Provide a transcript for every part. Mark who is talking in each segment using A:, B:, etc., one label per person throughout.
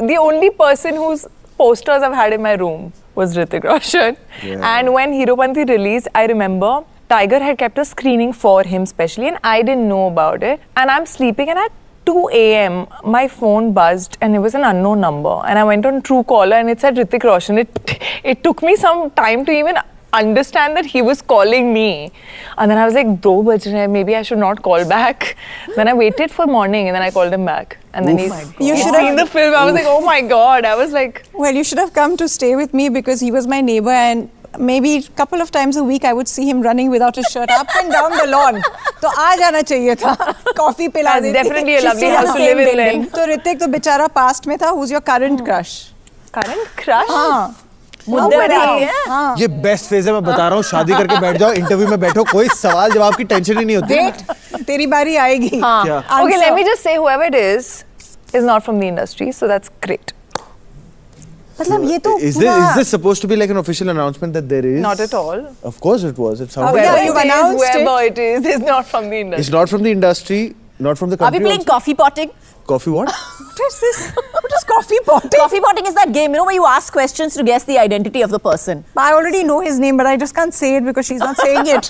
A: the only person whose posters I've had in my room was Hrithik Roshan.
B: Yeah.
A: And when Heropanti released, I remember Tiger had kept a screening for him specially, and I didn't know about it. And I'm sleeping, and at 2 a.m. my phone buzzed, and it was an unknown number. And I went on Truecaller, and it said Hrithik Roshan. It took me some time to even understand that he was calling me. And then I was like, 2 baj rahe, maybe I should not call back. Then I waited for morning, and then I called him back. And then
C: You should
A: seen the film. I was like, oh my God. I was like,
C: well, you should have come to stay with me because he was my neighbor, and maybe a couple of times a week I would see him running without his shirt up and down the lawn. तो आ जाना चाहिए था, coffee पिला
A: That's
C: देती.
A: definitely a
C: She
A: lovely
C: still
A: house
C: has
A: to
C: the
A: live
C: same
A: in
C: building.
A: then.
C: तो ऋतिक तो बेचारा past में था. Who's your current crush?
A: current crush?
C: हाँ.
A: मुद्दे
C: Nobody.
A: बनाती है?
C: हाँ.
B: ये बेस्ट फेज है, मैं बता रहा हूँ. शादी करके बैठ जाओ, इंटरव्यू में बैठो, कोई सवाल जवाब की टेंशन ही नहीं होती.
C: Wait, तेरी बारी आएगी.
B: क्या?
A: Okay, let me just say whoever it is not from the industry, so that's great.
C: मतलब ये तो
B: Is
C: पूरा.
B: this supposed to be like an official announcement that there is?
A: Not at all.
B: Of course it was. It sounded.
C: Oh, yeah,
B: like
C: you
A: Whoever it is,
C: announced
A: whoever it is not from the industry.
B: It's not from the industry, not from the
D: Are
B: country.
D: we playing
B: also.
D: coffee potting?
B: Coffee what?
C: What is this? What is coffee potting?
D: Coffee potting is that game, you know, where you ask questions to guess the identity of the person.
C: I already know his name, but I just can't say it because she's not saying it.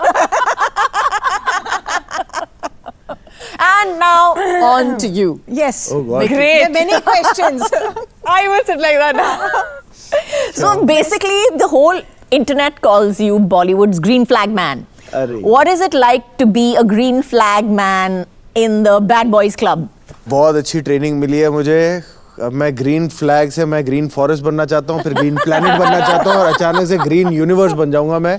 D: And now on to you.
C: Yes.
B: Oh God.
C: There
A: Great.
C: are many questions.
A: I will sit like that now.
D: So basically, the whole internet calls you Bollywood's green flag man.
B: Arre.
D: What is it like to be a green flag man in the Bad Boys Club?
B: बहुत अच्छी training मिली है मुझे. अब मैं green flag से मैं green forest बनना चाहता हूँ, फिर ग्रीन प्लैनेट बनना चाहता हूँ, और अचानक से ग्रीन यूनिवर्स बन जाऊंगा मैं.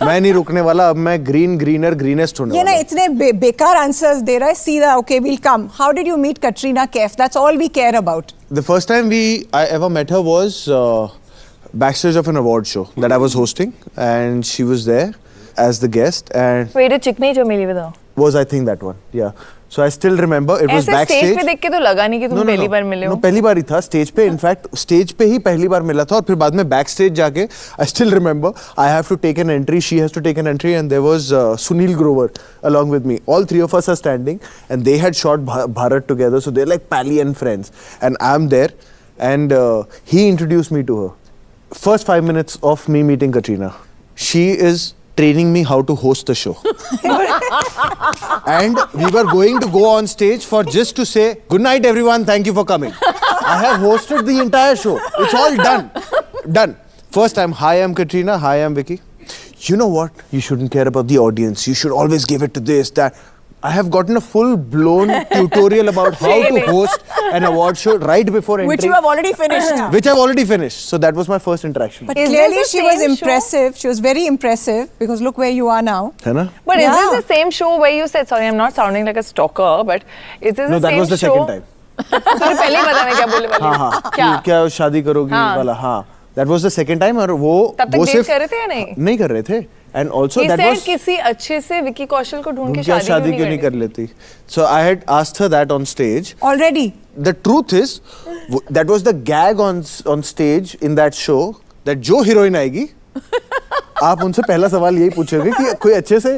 B: मैं नहीं रुकने वाला. अब मैं ग्रीन ग्रीनर ग्रीनेस्ट होने
C: ये
B: वाला
C: ना
B: हूँ.
C: इतने बेकार आंसर्स दे रहा है. सीधा okay, we'll come. How did you meet Katrina Kaif? That's all we care about.
B: The first time I ever met her was backstage of an award show that I was hosting, and she was there as the guest, and
A: Wait, a Chikni Chameli with her.
B: was I think that one, yeah. So I still remember it was
A: ऐसे
B: backstage.
A: Stage पे देख के तो लगा नहीं कि तुम पहली बार मिले हो.
B: No, पहली बार ही था स्टेज पे. इनफैक्ट स्टेज पे ही पहली बार मिला था, और फिर बाद में बैक स्टेज जाके I still remember I have to take an entry, she has to take an entry, and there was Sunil Grover along with me. All three of us are standing, and they had shot Bharat together, so they're like pally and friends, and I'm there, and he introduced me to her. First 5 minutes of me meeting Katrina, she is training me how to host the show. And we were going to go on stage for just to say, good night everyone, thank you for coming. I have hosted the entire show. It's all done. Done. First time, hi, I'm Katrina, hi, I'm Vicky. You know what? You shouldn't care about the audience. You should always give it to this, that. I have gotten a full-blown tutorial about how to host an award show right before entering.
D: Which you have already finished.
B: Which I've already finished. So that was my first interaction.
C: But
A: Is
C: clearly
A: this the
C: she was
A: same show?
C: impressive. She was very impressive because look where you are now.
B: है ना?
A: But
C: Yeah.
A: is this the same show where you said, sorry, I'm not sounding like a stalker, but is this
B: No,
A: the
B: that
A: same
B: was the
A: show?
B: second time.
A: तुझे पहले ही पता मैं क्या बोलने वाली
B: हाँ
A: हूँ.
B: हाँ.
A: क्या?
B: क्या शादी करोगी
A: हाँ.
B: वाला. हाँ. That was the second time, और वो
A: तब तक
B: वो
A: date
B: सिर्फ
A: कर रहे थे या नहीं?
B: नहीं कर रहे थे. And also
A: He
B: that
A: said
B: was
A: किसी अच्छे से विकी कौशल को ढूंढ के
B: क्या शादी क्यों नहीं
A: करनी?
B: कर लेती. So I had asked her that on stage.
C: Already.
B: The truth is, that was the gag on stage in that show, that जो हीरोइन आएगी, आप उनसे पहला सवाल यही पूछोगे कि कोई अच्छे से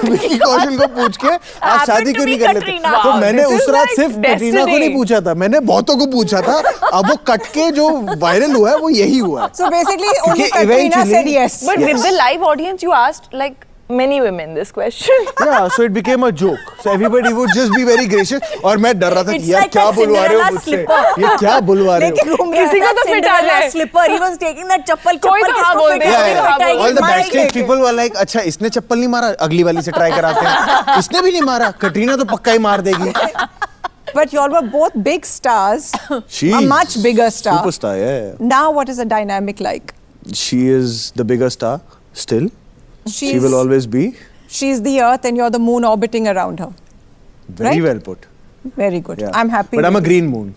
B: विकी कौशल को पूछ के आप शादी क्यों नहीं कर लेते.
D: Katrina.
B: तो
A: Wow,
B: मैंने
A: this
B: उस
A: is
B: रात
A: like
B: सिर्फ कटरीना को
A: destiny.
B: नहीं पूछा था, मैंने बहुतों को पूछा था. अब वो कट के जो वायरल हुआ है वो यही हुआ है.
C: So basically only
B: क्योंकि
C: Katrina
B: eventually-
C: said yes.
A: But with the live audience, you asked like many women this question.
B: Yeah, so it became a joke. So everybody would just be very gracious. और मैं डर रहा था
D: It's
B: कि यार
D: like
B: क्या
D: that
B: बुलवा रहे हो
D: Cinderella
B: मुझसे,
D: slipper.
B: ये क्या बुलवा रहे हो.
C: लेके घूम रहा
A: किसी
C: है.
A: को तो फिट आ
D: Cinderella
A: जाए.
D: slipper. He was taking that चप्पल
A: कोई तो हाँ
D: किसको
A: बोल
D: fit
A: दे.
D: आएगी,
A: Yeah,
D: fit
A: yeah.
D: आएगी,
B: All the
D: मार
B: backstage
D: लेके.
B: people were like, अच्छा इसने चप्पल नहीं मारा, अगली वाली से ट्राई कराते हैं. इसने भी नहीं मारा, कटरीना तो पक्का ही मार देगी.
C: But you all were both big stars.
B: She's
C: A much bigger star.
B: Superstar, yeah.
C: Now what is the dynamic like?
B: She is the bigger star still. She
C: She's-
B: will always be.
C: She's the earth and you're the moon orbiting around her.
B: Very
C: Right?
B: well put.
C: Very good.
B: Yeah.
C: I'm happy.
B: But I'm a
C: with
B: green moon.